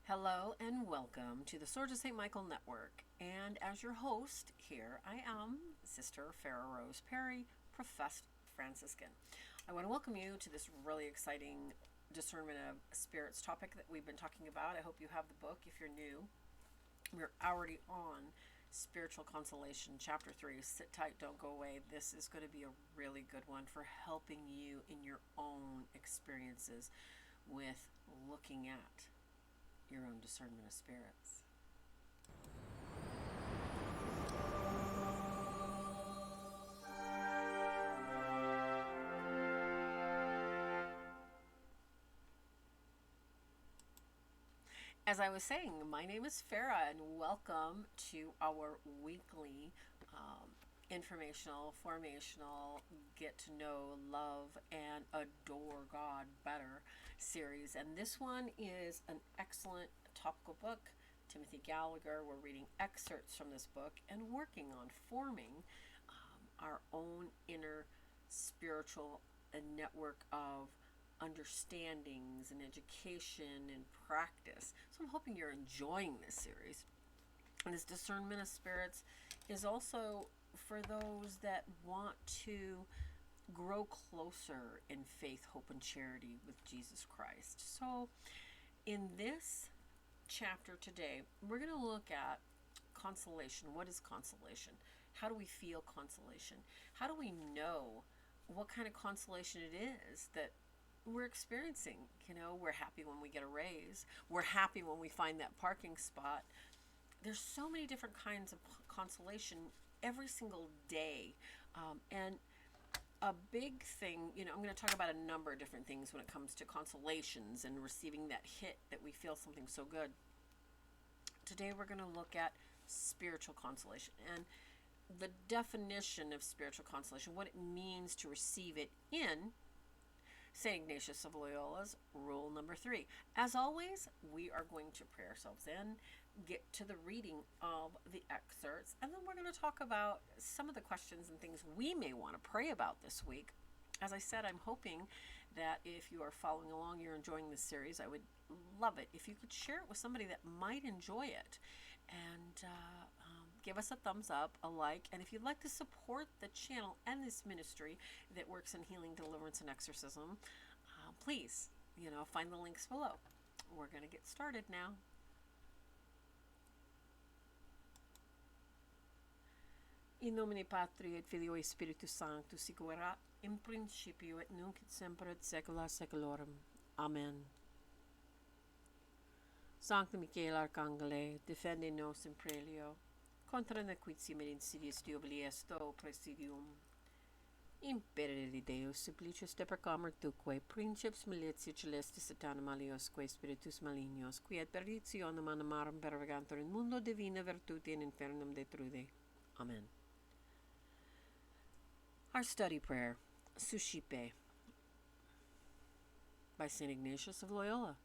Hello and welcome to the Swords of St. Michael Network. And as your host, here I am, Sister Farah Rose Perry, Professed Franciscan. I want to welcome you to this really exciting Discernment of Spirits topic that we've been talking about. I hope you have the book if you're new. We're already on Spiritual Consolation, Chapter 3. Sit tight, don't go away. This is going to be a really good one for helping you in your own experiences with looking at your own discernment of spirits. As I was saying, my name is Farah, and welcome to our weekly informational, formational, get to know, love, and adore God better series. And this one is an excellent topical book. Timothy Gallager, we're reading excerpts from this book and working on forming our own inner spiritual network of understandings and education and practice. So I'm hoping you're enjoying this series. And this Discernment of Spirits is also for those that want to grow closer in faith, hope, and charity with Jesus Christ. So in this chapter today, we're going to look at consolation. What is consolation? How do we feel consolation? How do we know what kind of consolation it is that we're experiencing? We're happy when we get a raise. We're happy when we find that parking spot. There's so many different kinds of consolation every single day. And a big thing, I'm going to talk about a number of different things when it comes to consolations and receiving that hit that we feel something so good. Today we're going to look at spiritual consolation and the definition of spiritual consolation, what it means to receive it in St. Ignatius of Loyola's rule number 3. As always, we are going to pray ourselves in, get to the reading of the excerpts, and then we're going to talk about some of the questions and things we may want to pray about this week. As I said, I'm hoping that if you are following along, you're enjoying this series. I would love it if you could share it with somebody that might enjoy it, and give us a thumbs up, a like, and if you'd like to support the channel and this ministry that works in healing, deliverance, and exorcism, please, find the links below. We're going to get started now. In nomine Patri et Filio et Spiritus Sanctus, sic erat in principio et nunc et semper et saecula saeculorum. Amen. Sancta Michael Arcangele, defende nos in prelio, contra nequitiam et insidiis diaboli esto presidium. Imperere Deus supplicius deprecamer tuque, princeps militia celestis satanum aliosque spiritus malignos, qui et perditionem animarum pervegantur in mundo divina virtute in infernum detrude. Amen. Our study prayer, Suscipe, by St. Ignatius of Loyola.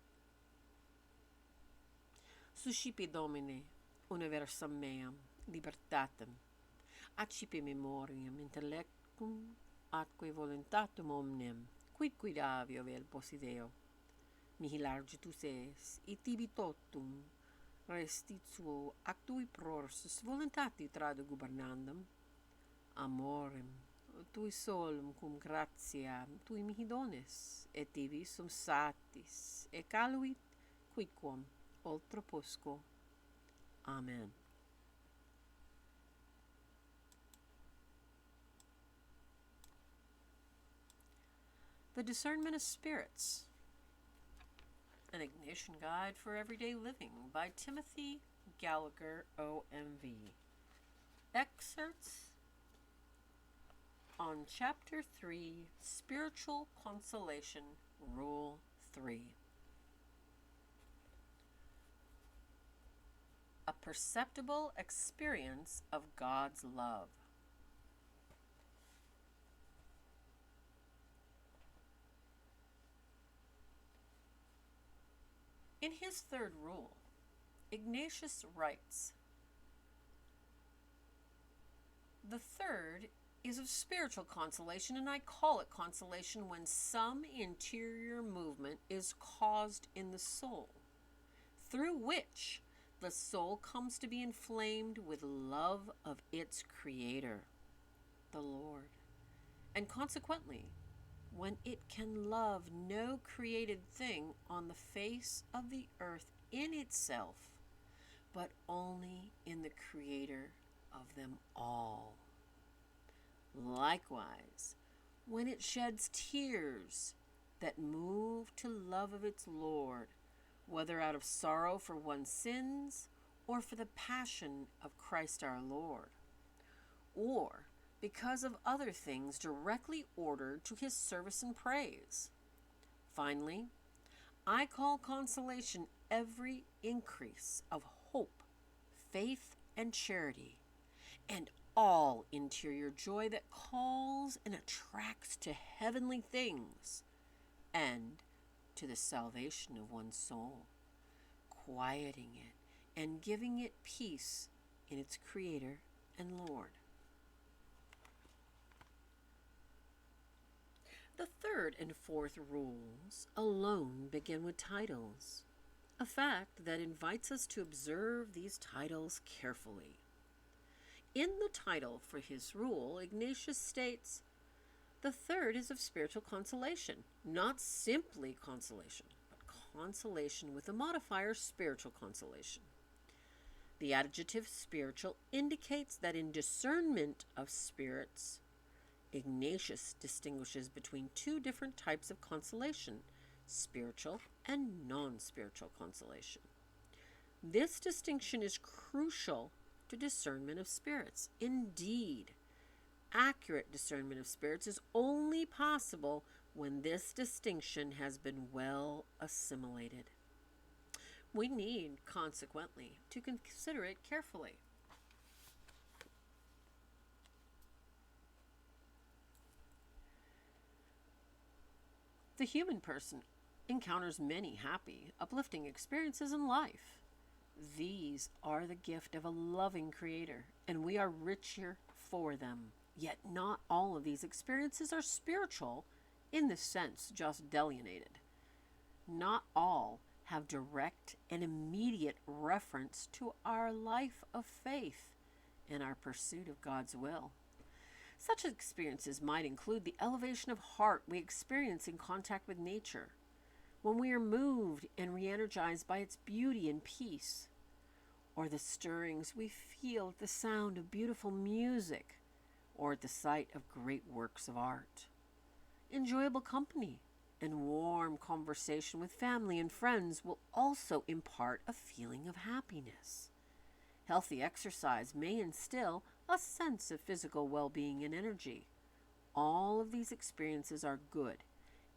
Suscipe Domine, universam meam, libertatem, accipe memoriam, intellectum, atque voluntatem omnem, quid quidavio vel possideo. Mihi largitus es, et tibi totum, restitio ac tui prorsus voluntati trado gubernandum, amorem, tui solum cum gratia, tui mihi dones, et tibi sum satis, et caluit quidquam ultra posco. Amen. The Discernment of Spirits, an Ignation Guide for Everyday Living by Timothy Gallager, OMV. Excerpts on Chapter 3, Spiritual Consolation, Rule 3. A perceptible experience of God's love. In his third rule, Ignatius writes, "The third is of spiritual consolation, and I call it consolation when some interior movement is caused in the soul through which the soul comes to be inflamed with love of its Creator, the Lord. And consequently, when it can love no created thing on the face of the earth in itself, but only in the Creator of them all. Likewise, when it sheds tears that move to love of its Lord, whether out of sorrow for one's sins or for the passion of Christ our Lord, or because of other things directly ordered to his service and praise. Finally, I call consolation every increase of hope, faith, and charity, and all interior joy that calls and attracts to heavenly things and to the salvation of one's soul, quieting it and giving it peace in its Creator and Lord. The third and fourth rules alone begin with titles, a fact that invites us to observe these titles carefully. In the title for his rule, Ignatius states, the third is of spiritual consolation, not simply consolation, but consolation with the modifier spiritual consolation. The adjective spiritual indicates that in discernment of spirits, Ignatius distinguishes between two different types of consolation, spiritual and non-spiritual consolation. This distinction is crucial to discernment of spirits. Indeed, accurate discernment of spirits is only possible when this distinction has been well assimilated. We need, consequently, to consider it carefully. The human person encounters many happy, uplifting experiences in life. These are the gift of a loving Creator, and we are richer for them. Yet not all of these experiences are spiritual in the sense just delineated. Not all have direct and immediate reference to our life of faith and our pursuit of God's will. Such experiences might include the elevation of heart we experience in contact with nature, when we are moved and re-energized by its beauty and peace, or the stirrings we feel at the sound of beautiful music, or at the sight of great works of art. Enjoyable company and warm conversation with family and friends will also impart a feeling of happiness. Healthy exercise may instill a sense of physical well-being and energy. All of these experiences are good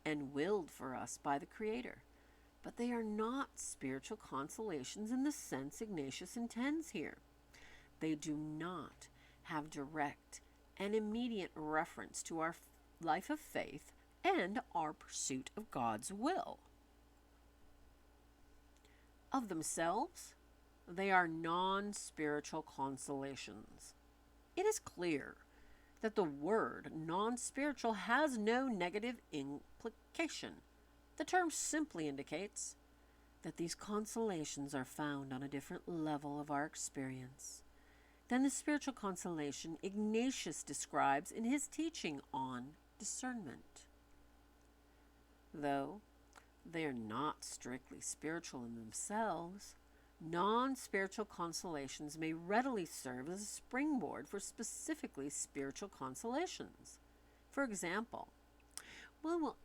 and willed for us by the Creator, but they are not spiritual consolations in the sense Ignatius intends here. They do not have direct and immediate reference to our life of faith and our pursuit of God's will. Of themselves, they are non-spiritual consolations. It is clear that the word non-spiritual has no negative implication. The term simply indicates that these consolations are found on a different level of our experience than the spiritual consolation Ignatius describes in his teaching on discernment. Though they are not strictly spiritual in themselves, non-spiritual consolations may readily serve as a springboard for specifically spiritual consolations. For example, we will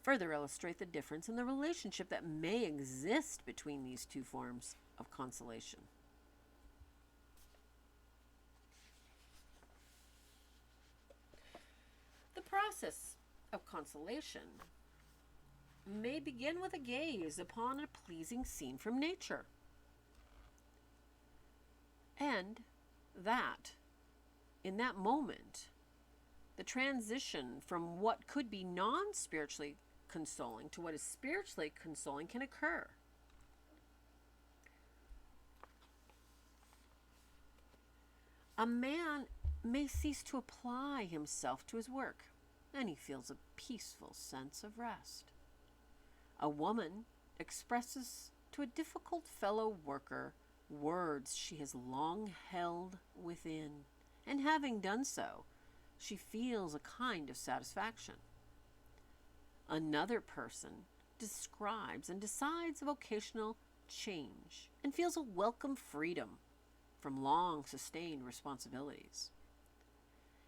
further illustrate the difference in the relationship that may exist between these two forms of consolation. The process of consolation may begin with a gaze upon a pleasing scene from nature, and that, in that moment, the transition from what could be non-spiritually consoling to what is spiritually consoling can occur. A man may cease to apply himself to his work, and he feels a peaceful sense of rest. A woman expresses to a difficult fellow worker words she has long held within, and having done so, she feels a kind of satisfaction. Another person describes and decides a vocational change and feels a welcome freedom from long sustained responsibilities.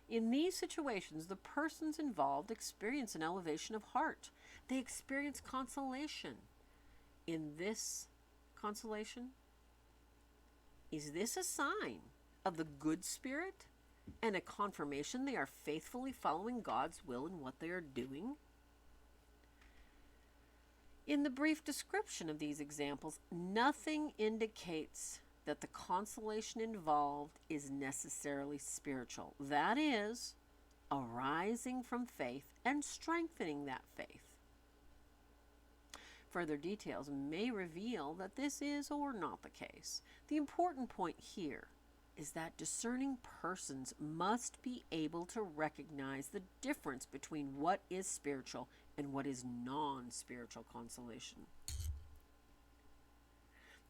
In these situations, the persons involved experience an elevation of heart. They experience consolation. In this consolation, is this a sign of the good spirit and a confirmation they are faithfully following God's will in what they are doing? In the brief description of these examples, nothing indicates that the consolation involved is necessarily spiritual. That is, arising from faith and strengthening that faith. Further details may reveal that this is or not the case. The important point here is that discerning persons must be able to recognize the difference between what is spiritual and what is non-spiritual consolation.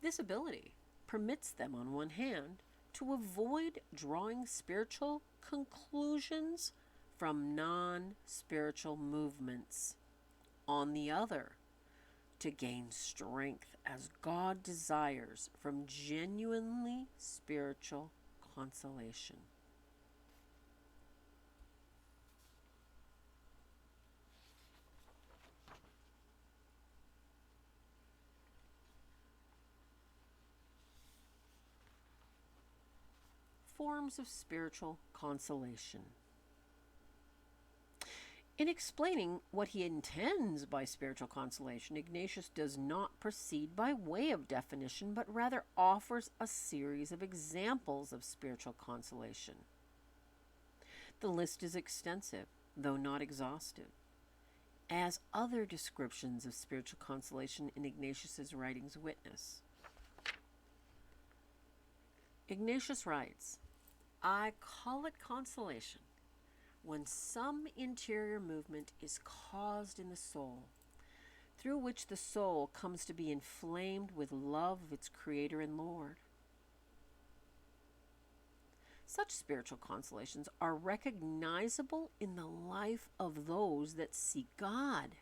This ability permits them, on one hand, to avoid drawing spiritual conclusions from non-spiritual movements. On the other, to gain strength as God desires from genuinely spiritual consolation. Forms of spiritual consolation. In explaining what he intends by spiritual consolation, Ignatius does not proceed by way of definition, but rather offers a series of examples of spiritual consolation. The list is extensive, though not exhaustive, as other descriptions of spiritual consolation in Ignatius's writings witness. Ignatius writes, "I call it consolation when some interior movement is caused in the soul, through which the soul comes to be inflamed with love of its Creator and Lord." Such spiritual consolations are recognizable in the life of those that seek God.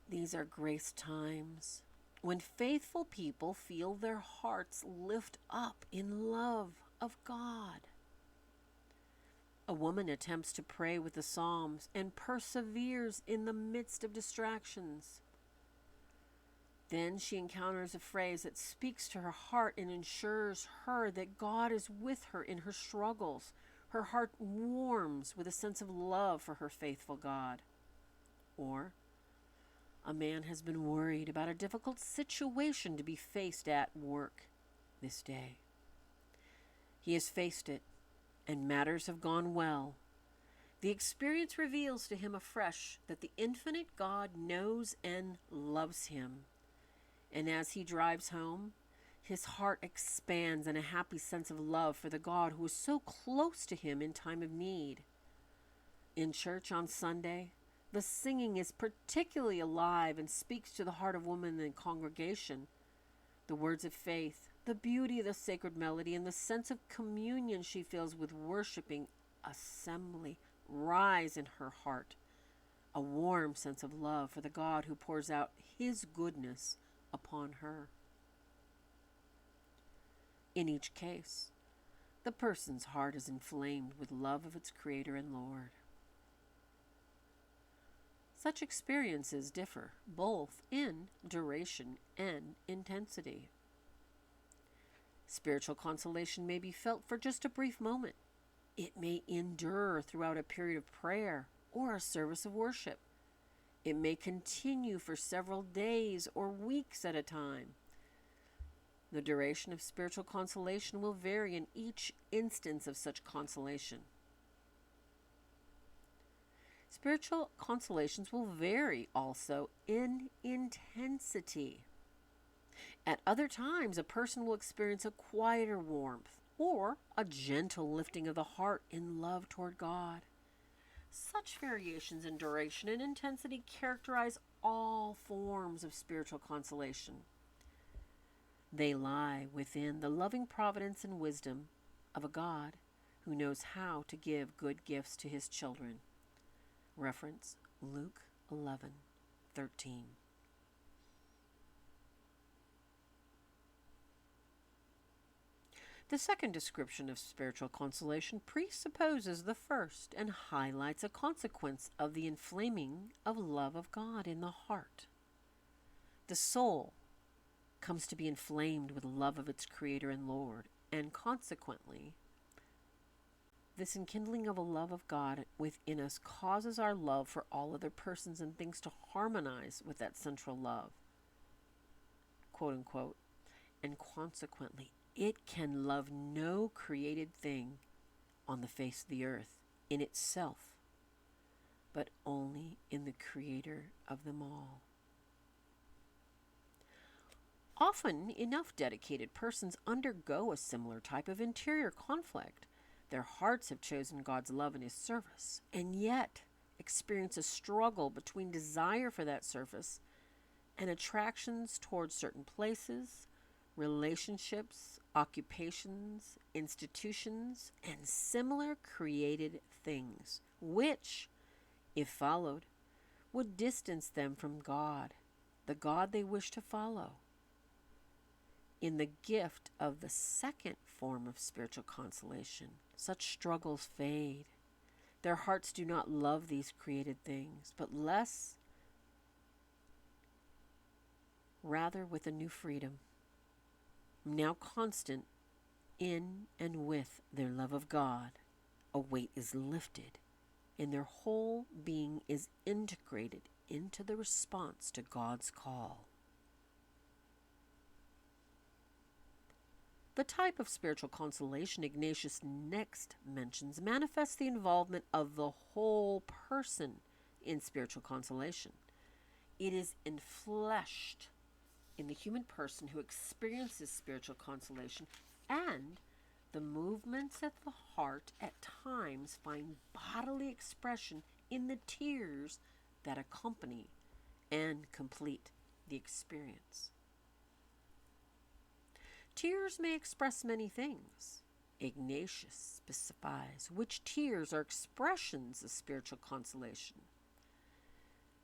These are grace times when faithful people feel their hearts lift up in love of God. A woman attempts to pray with the Psalms and perseveres in the midst of distractions. Then she encounters a phrase that speaks to her heart and ensures her that God is with her in her struggles. Her heart warms with a sense of love for her faithful God. Or, a man has been worried about a difficult situation to be faced at work this day. He has faced it, and matters have gone well. The experience reveals to him afresh that the infinite God knows and loves him. And as he drives home, his heart expands in a happy sense of love for the God who is so close to him in time of need. In church on Sunday, the singing is particularly alive and speaks to the heart of woman in the congregation. The words of faith, the beauty of the sacred melody, and the sense of communion she feels with worshiping assembly rise in her heart. A warm sense of love for the God who pours out his goodness upon her. In each case, the person's heart is inflamed with love of its Creator and Lord. Such experiences differ both in duration and intensity. Spiritual consolation may be felt for just a brief moment. It may endure throughout a period of prayer or a service of worship. It may continue for several days or weeks at a time. The duration of spiritual consolation will vary in each instance of such consolation. Spiritual consolations will vary also in intensity. At other times, a person will experience a quieter warmth or a gentle lifting of the heart in love toward God. Such variations in duration and intensity characterize all forms of spiritual consolation. They lie within the loving providence and wisdom of a God who knows how to give good gifts to his children. Reference Luke 11:13. The second description of spiritual consolation presupposes the first and highlights a consequence of the inflaming of love of God in the heart. The soul comes to be inflamed with love of its Creator and Lord, and consequently, this enkindling of a love of God within us causes our love for all other persons and things to harmonize with that central love, quote unquote, and consequently, it can love no created thing on the face of the earth in itself, but only in the Creator of them all. Often enough dedicated persons undergo a similar type of interior conflict. Their hearts have chosen God's love and his service, and yet experience a struggle between desire for that service and attractions towards certain places, relationships, occupations, institutions, and similar created things, which, if followed, would distance them from God, the God they wish to follow. In the gift of the second form of spiritual consolation, such struggles fade. Their hearts do not love these created things, but less, rather with a new freedom, now constant in and with their love of God. A weight is lifted, and their whole being is integrated into the response to God's call. The type of spiritual consolation Ignatius next mentions manifests the involvement of the whole person in spiritual consolation. It is enfleshed in the human person who experiences spiritual consolation, and the movements of the heart at times find bodily expression in the tears that accompany and complete the experience. Tears may express many things. Ignatius specifies which tears are expressions of spiritual consolation.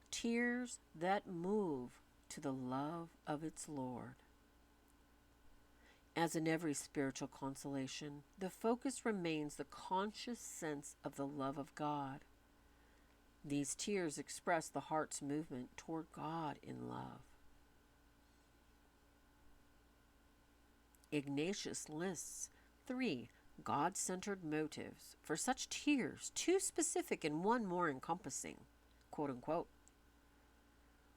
Tears that move to the love of its Lord. As in every spiritual consolation, the focus remains the conscious sense of the love of God. These tears express the heart's movement toward God in love. Ignatius lists 3 God-centered motives for such tears, 2 specific and 1 more encompassing, quote unquote.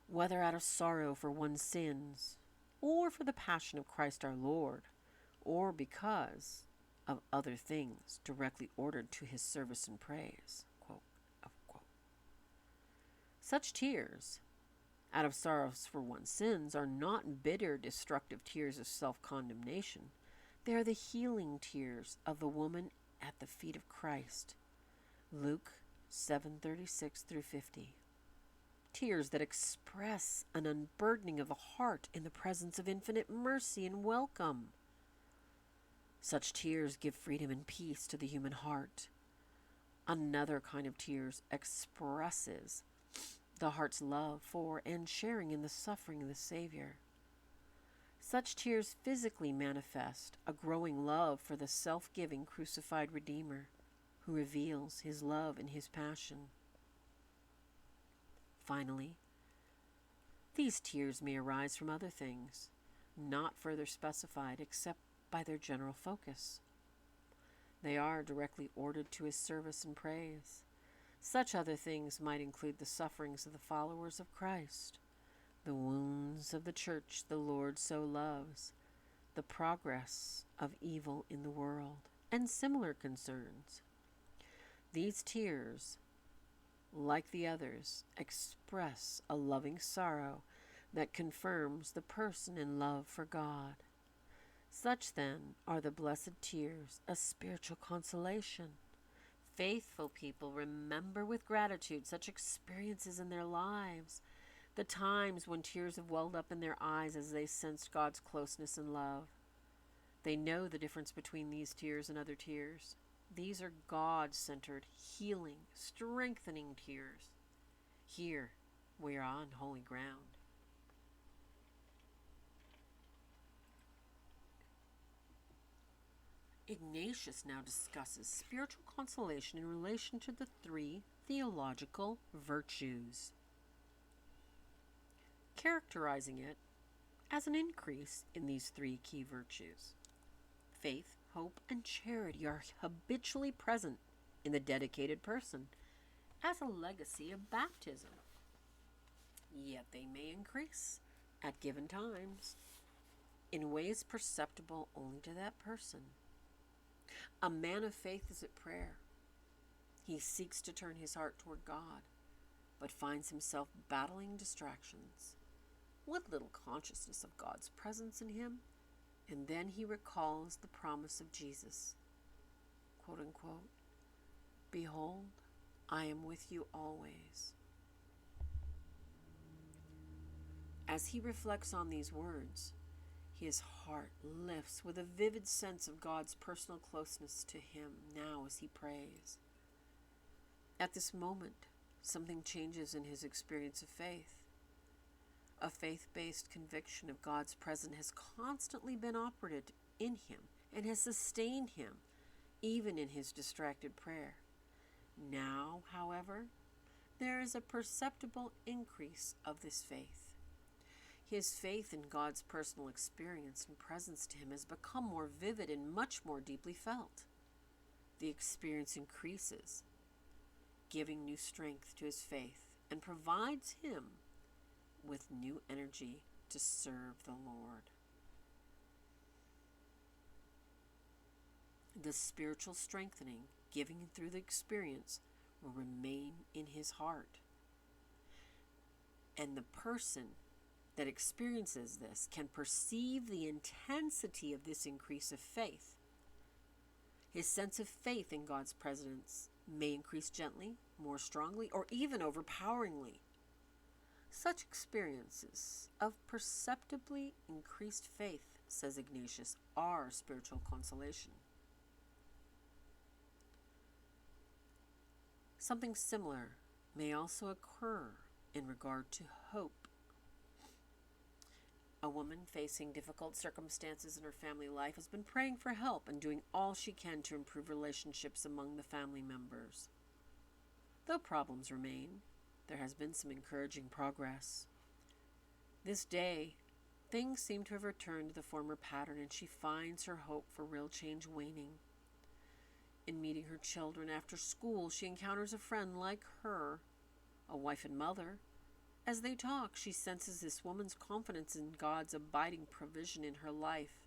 Whether out of sorrow for one's sins, or for the passion of Christ our Lord, or because of other things directly ordered to his service and praise, quote unquote. Such tears, out of sorrows for one's sins, are not bitter, destructive tears of self-condemnation. They are the healing tears of the woman at the feet of Christ. Luke 7:36 through 50. Tears that express an unburdening of the heart in the presence of infinite mercy and welcome. Such tears give freedom and peace to the human heart. Another kind of tears expresses the heart's love for and sharing in the suffering of the Savior. Such tears physically manifest a growing love for the self-giving crucified Redeemer who reveals his love and his passion. Finally, these tears may arise from other things, not further specified except by their general focus. They are directly ordered to his service and praise. Such other things might include the sufferings of the followers of Christ, the wounds of the church the Lord so loves, the progress of evil in the world, and similar concerns. These tears, like the others, express a loving sorrow that confirms the person in love for God. Such, then, are the blessed tears of spiritual consolation. Faithful people remember with gratitude such experiences in their lives. The times when tears have welled up in their eyes as they sensed God's closeness and love. They know the difference between these tears and other tears. These are God-centered, healing, strengthening tears. Here, we are on holy ground. Ignatius now discusses spiritual consolation in relation to the 3 theological virtues, characterizing it as an increase in these 3 key virtues. Faith, hope, and charity are habitually present in the dedicated person as a legacy of baptism, yet they may increase at given times in ways perceptible only to that person. A man of faith is at prayer. He seeks to turn his heart toward God, but finds himself battling distractions with little consciousness of God's presence in him, and then he recalls the promise of Jesus, quote unquote, "Behold, I am with you always." As he reflects on these words, his heart lifts with a vivid sense of God's personal closeness to him now as he prays. At this moment, something changes in his experience of faith. A faith-based conviction of God's presence has constantly been operative in him and has sustained him even in his distracted prayer. Now, however, there is a perceptible increase of this faith. His faith in God's personal experience and presence to him has become more vivid and much more deeply felt. The experience increases, giving new strength to his faith and provides him with new energy to serve the Lord. The spiritual strengthening given through the experience will remain in his heart. And the person that experiences this can perceive the intensity of this increase of faith. His sense of faith in God's presence may increase gently, more strongly, or even overpoweringly. Such experiences of perceptibly increased faith, says Ignatius, are spiritual consolation. Something similar may also occur in regard to hope. A woman facing difficult circumstances in her family life has been praying for help and doing all she can to improve relationships among the family members. Though problems remain, there has been some encouraging progress. This day, things seem to have returned to the former pattern, and she finds her hope for real change waning. In meeting her children after school, she encounters a friend like her, a wife and mother. As they talk, she senses this woman's confidence in God's abiding provision in her life.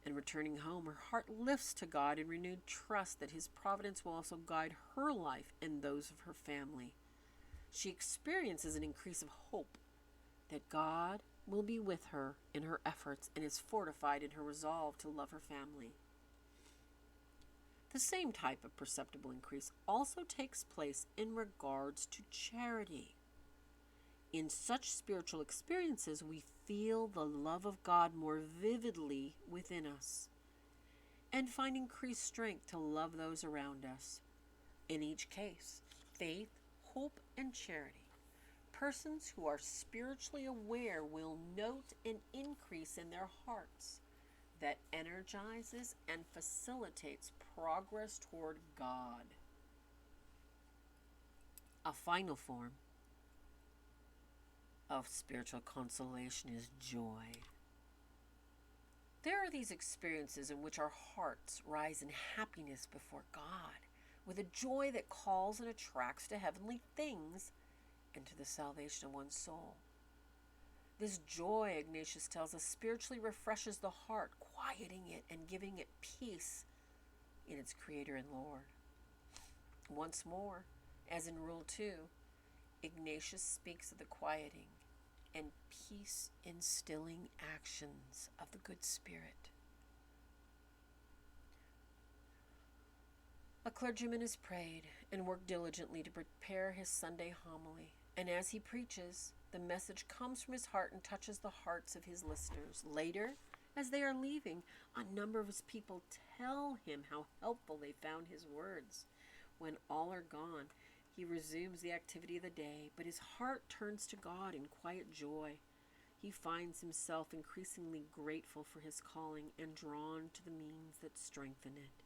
And returning home, her heart lifts to God in renewed trust that his providence will also guide her life and those of her family. She experiences an increase of hope that God will be with her in her efforts and is fortified in her resolve to love her family. The same type of perceptible increase also takes place in regards to charity. In such spiritual experiences, we feel the love of God more vividly within us and find increased strength to love those around us. In each case, faith, hope, and charity. Persons who are spiritually aware will note an increase in their hearts that energizes and facilitates progress toward God. A final form of spiritual consolation is joy. There are these experiences in which our hearts rise in happiness before God, with a joy that calls and attracts to heavenly things and to the salvation of one's soul. This joy, Ignatius tells us, spiritually refreshes the heart, quieting it and giving it peace in its Creator and Lord. Once more, as in Rule 2, Ignatius speaks of the quieting and peace-instilling actions of the good Spirit. A clergyman has prayed and worked diligently to prepare his Sunday homily, and as he preaches, The message comes from his heart and touches the hearts of his listeners. Later, as they are leaving, a number of his people tell him how helpful they found his words. When all are gone, he resumes the activity of the day, but his heart turns to God in quiet joy. He finds himself increasingly grateful for his calling and drawn to the means that strengthen it.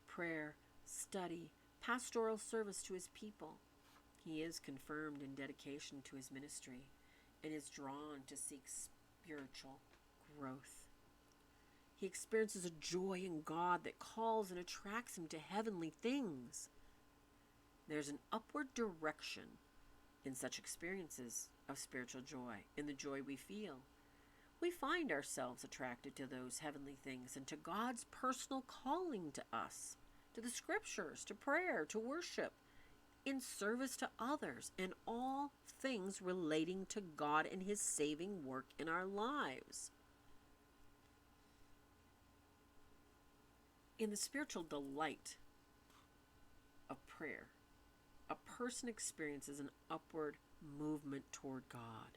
Prayer, study, pastoral service to his people. He is confirmed in dedication to his ministry and is drawn to seek spiritual growth. He experiences a joy in God that calls and attracts him to heavenly things. There's an upward direction in such experiences of spiritual joy, in the joy we feel. We find ourselves attracted to those heavenly things and to God's personal calling to us, to the scriptures, to prayer, to worship, in service to others, and all things relating to God and his saving work in our lives. In the spiritual delight of prayer, a person experiences an upward movement toward God.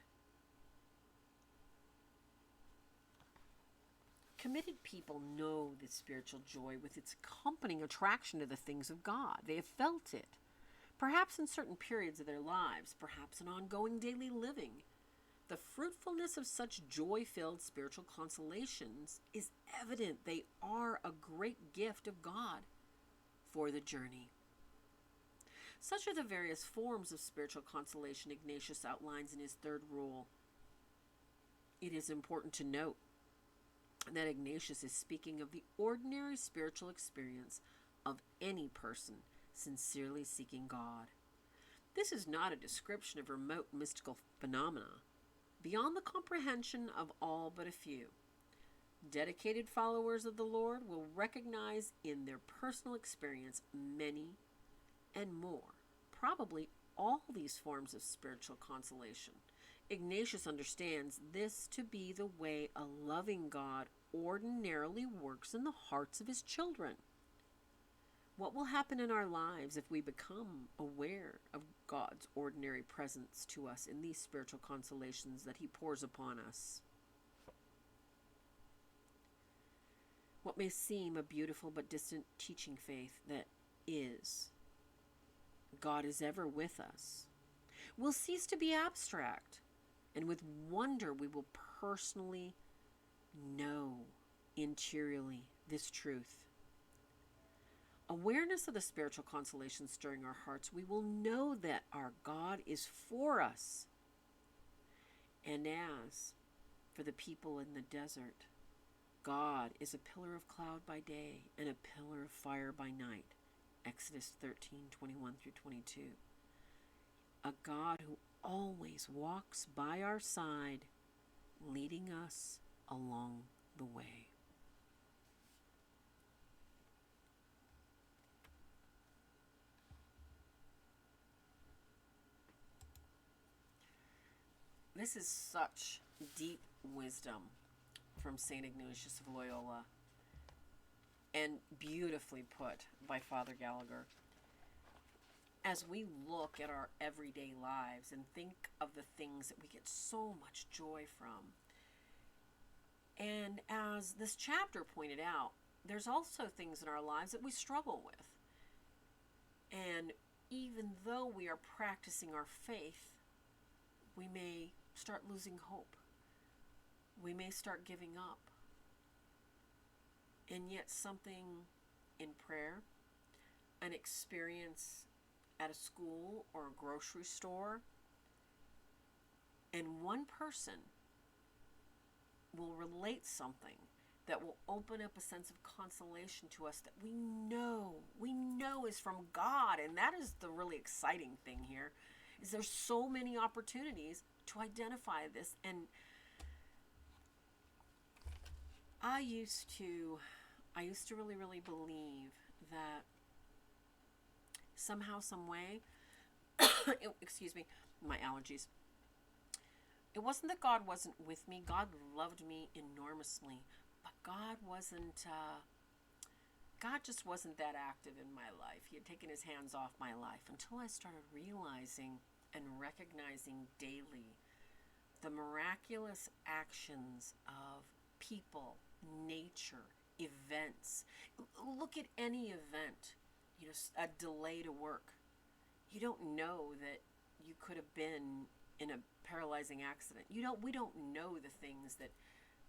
Committed people know this spiritual joy with its accompanying attraction to the things of God. They have felt it, perhaps in certain periods of their lives, perhaps in ongoing daily living. The fruitfulness of such joy-filled spiritual consolations is evident. They are a great gift of God for the journey. Such are the various forms of spiritual consolation Ignatius outlines in his third rule. It is important to note that Ignatius is speaking of the ordinary spiritual experience of any person sincerely seeking God. This is not a description of remote mystical phenomena, beyond the comprehension of all but a few. Dedicated followers of the Lord will recognize in their personal experience many and more, probably all these forms of spiritual consolation. Ignatius understands this to be the way a loving God ordinarily works in the hearts of his children. What will happen in our lives if we become aware of God's ordinary presence to us in these spiritual consolations that he pours upon us? What may seem a beautiful but distant teaching faith that is, God is ever with us, will cease to be abstract, and with wonder we will personally know interiorly this truth. Awareness of the spiritual consolation stirring our hearts, we will know that our God is for us. And as for the people in the desert, God is a pillar of cloud by day and a pillar of fire by night. Exodus 13:21-22. A God who always walks by our side, leading us along the way. This is such deep wisdom from St. Ignatius of Loyola, and beautifully put by Father Gallager. As we look at our everyday lives and think of the things that we get so much joy from, and as this chapter pointed out, there's also things in our lives that we struggle with. And even though we are practicing our faith, we may start losing hope. We may start giving up. And yet something in prayer, an experience at a school or a grocery store, and one person will relate something that will open up a sense of consolation to us that we know is from God. And that is the really exciting thing here, is there's so many opportunities to identify this. And I used to really believe that somehow, some way, excuse me, my allergies. It wasn't that God wasn't with me. God loved me enormously, but God just wasn't that active in my life. He had taken his hands off my life until I started realizing and recognizing daily the miraculous actions of people, nature, events. Look at any event, a delay to work. You don't know that you could have been in a paralyzing accident. We don't know the things that,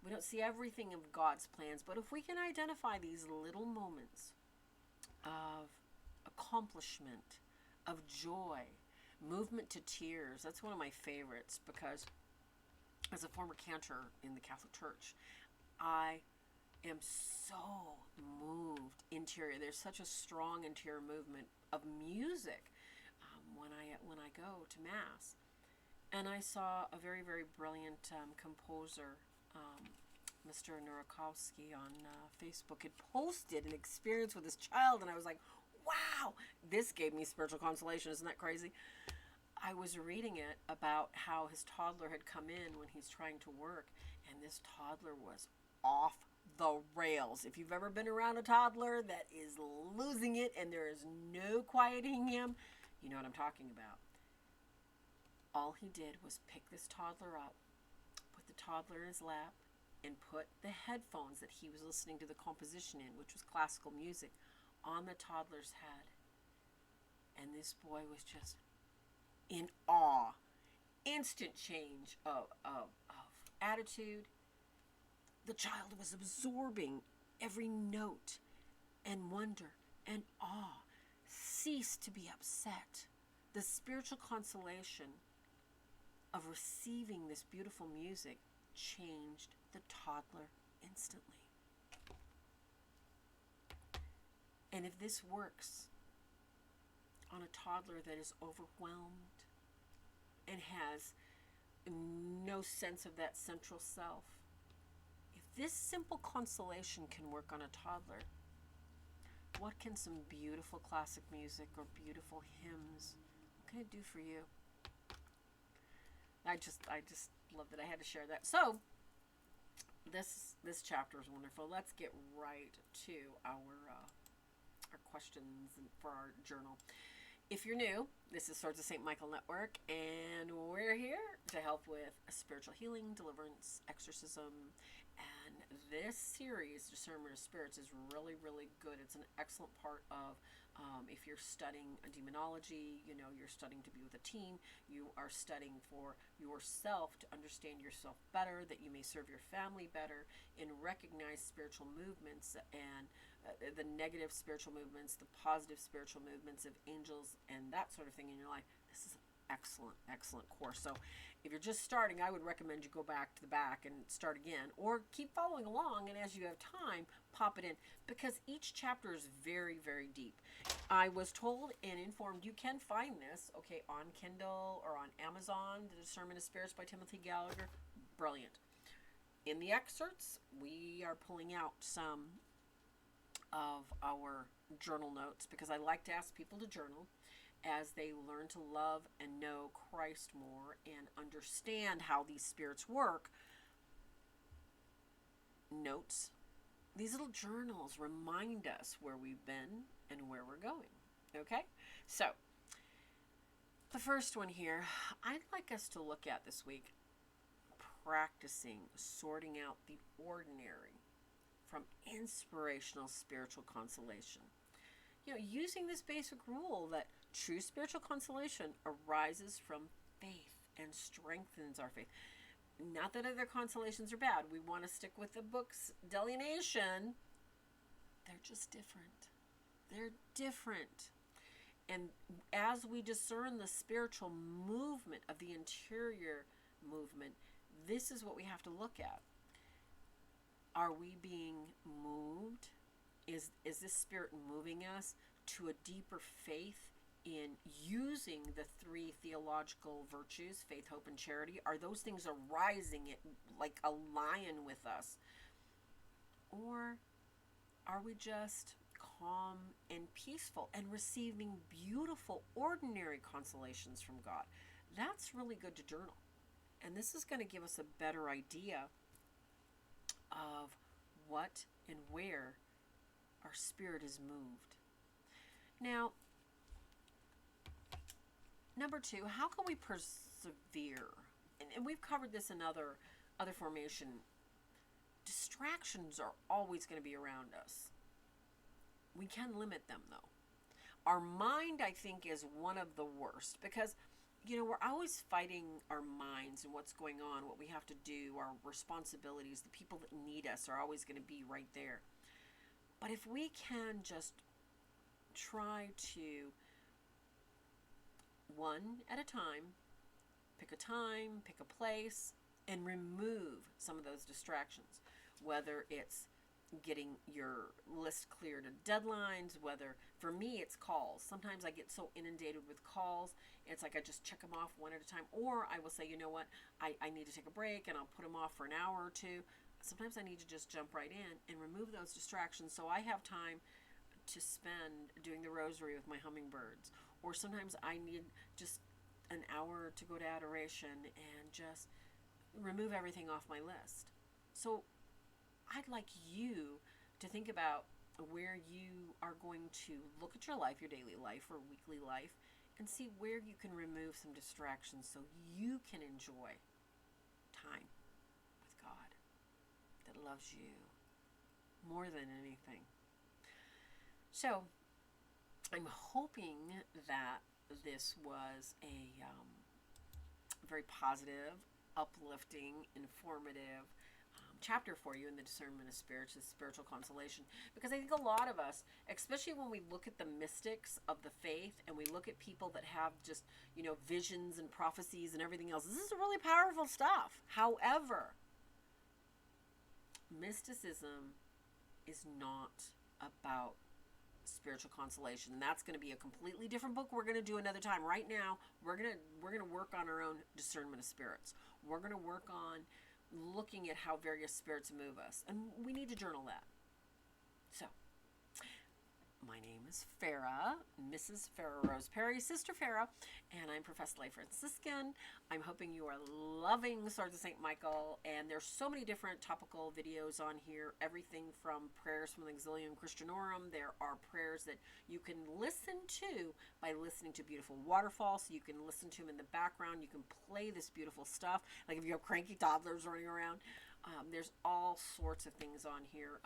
we don't see everything of God's plans, but if we can identify these little moments of accomplishment, of joy, movement to tears, that's one of my favorites, because as a former cantor in the Catholic Church, I am so moved interior. There's such a strong interior movement of music when I go to Mass. And I saw a very, very brilliant composer, Mr. Nurakowski, on Facebook, had posted an experience with his child, and I was like, wow, this gave me spiritual consolation. Isn't that crazy? I was reading it about how his toddler had come in when he's trying to work, and this toddler was off the rails. If you've ever been around a toddler that is losing it and there is no quieting him, you know what I'm talking about. All he did was pick this toddler up, put the toddler in his lap, and put the headphones that he was listening to the composition in, which was classical music, on the toddler's head. And this boy was just in awe. Instant change of attitude. The child was absorbing every note and wonder and awe. Ceased to be upset. The spiritual consolation of receiving this beautiful music changed the toddler instantly. And if this works on a toddler that is overwhelmed and has no sense of that central self, if this simple consolation can work on a toddler, what can some beautiful classic music or beautiful hymns, what can it do for you? I just love that I had to share that. So this chapter is wonderful. Let's get right to our questions for our journal. If you're new, this is Swords of St. Michael Network, and we're here to help with spiritual healing, deliverance, exorcism, and this series, Discernment of Spirits, is really, really good. It's an excellent part of, if you're studying demonology, you're studying to be with a team, you are studying for yourself to understand yourself better, that you may serve your family better, and recognize spiritual movements and the negative spiritual movements, the positive spiritual movements of angels and that sort of thing in your life. This is an excellent course. So if you're just starting, I would recommend you go back to the back and start again, or keep following along, and as you have time, pop it in, because each chapter is very, very deep. I was told and informed you can find this, on Kindle or on Amazon, The Discernment of Spirits by Timothy Gallager. Brilliant. In the excerpts, we are pulling out some of our journal notes, because I like to ask people to journal as they learn to love and know Christ more and understand how these spirits work. Notes, these little journals remind us where we've been and where we're going. Okay, so the first one here, I'd like us to look at this week, practicing sorting out the ordinary from inspirational spiritual consolation. Using this basic rule that true spiritual consolation arises from faith and strengthens our faith. Not that other consolations are bad. We want to stick with the book's delineation. They're just different. They're different. And as we discern the spiritual movement of the interior movement, this is what we have to look at. Are we being moved? Is this spirit moving us to a deeper faith in using the three theological virtues, faith, hope, and charity? Are those things arising like a lion with us? Or are we just calm and peaceful and receiving beautiful, ordinary consolations from God? That's really good to journal. And this is going to give us a better idea of what and where our spirit is moved. Now, number 2, how can we persevere and we've covered this in other formation, distractions are always going to be around us. We can limit them though. Our mind, I think, is one of the worst because, we're always fighting our minds and what's going on, what we have to do, our responsibilities, the people that need us are always going to be right there. But if we can just try to, one at a time, pick a place, and remove some of those distractions, whether it's getting your list cleared of deadlines, whether for me it's calls. Sometimes I get so inundated with calls, it's like I just check them off one at a time, or I will say, you know what, I need to take a break and I'll put them off for an hour or two. Sometimes I need to just jump right in and remove those distractions so I have time to spend doing the rosary with my hummingbirds, or sometimes I need just an hour to go to adoration and just remove everything off my list. So I'd like you to think about where you are going to look at your life, your daily life or weekly life, and see where you can remove some distractions so you can enjoy time with God that loves you more than anything. So I'm hoping that this was a very positive, uplifting, informative chapter for you in the Discernment of Spirits, the spiritual consolation, because I think a lot of us, especially when we look at the mystics of the faith and we look at people that have just, visions and prophecies and everything else, this is really powerful stuff. However, mysticism is not about spiritual consolation, and that's going to be a completely different book we're going to do another time. Right now, we're going to work on our own Discernment of Spirits. We're going to work on looking at how various spirits move us, and we need to journal that. So my name is Farah, Mrs. Farah Rose Perry, Sister Farah, and I'm Professed Lay Franciscan. I'm hoping you are loving Swords of St. Michael, and there's so many different topical videos on here, everything from prayers from the Auxilium Christianorum. There are prayers that you can listen to by listening to beautiful waterfalls, so you can listen to them in the background. You can play this beautiful stuff, like if you have cranky toddlers running around. There's all sorts of things on here,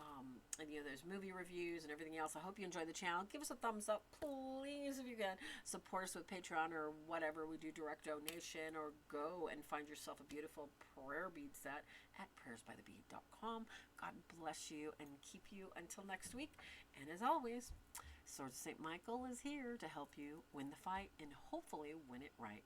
and there's movie reviews and everything else. I hope you enjoy the channel. Give us a thumbs up, please, if you can. Support us with Patreon or whatever. We do direct donation, or go and find yourself a beautiful prayer bead set at prayersbythebead.com. God bless you and keep you until next week. And as always, Swords of St. Michael is here to help you win the fight and hopefully win it right.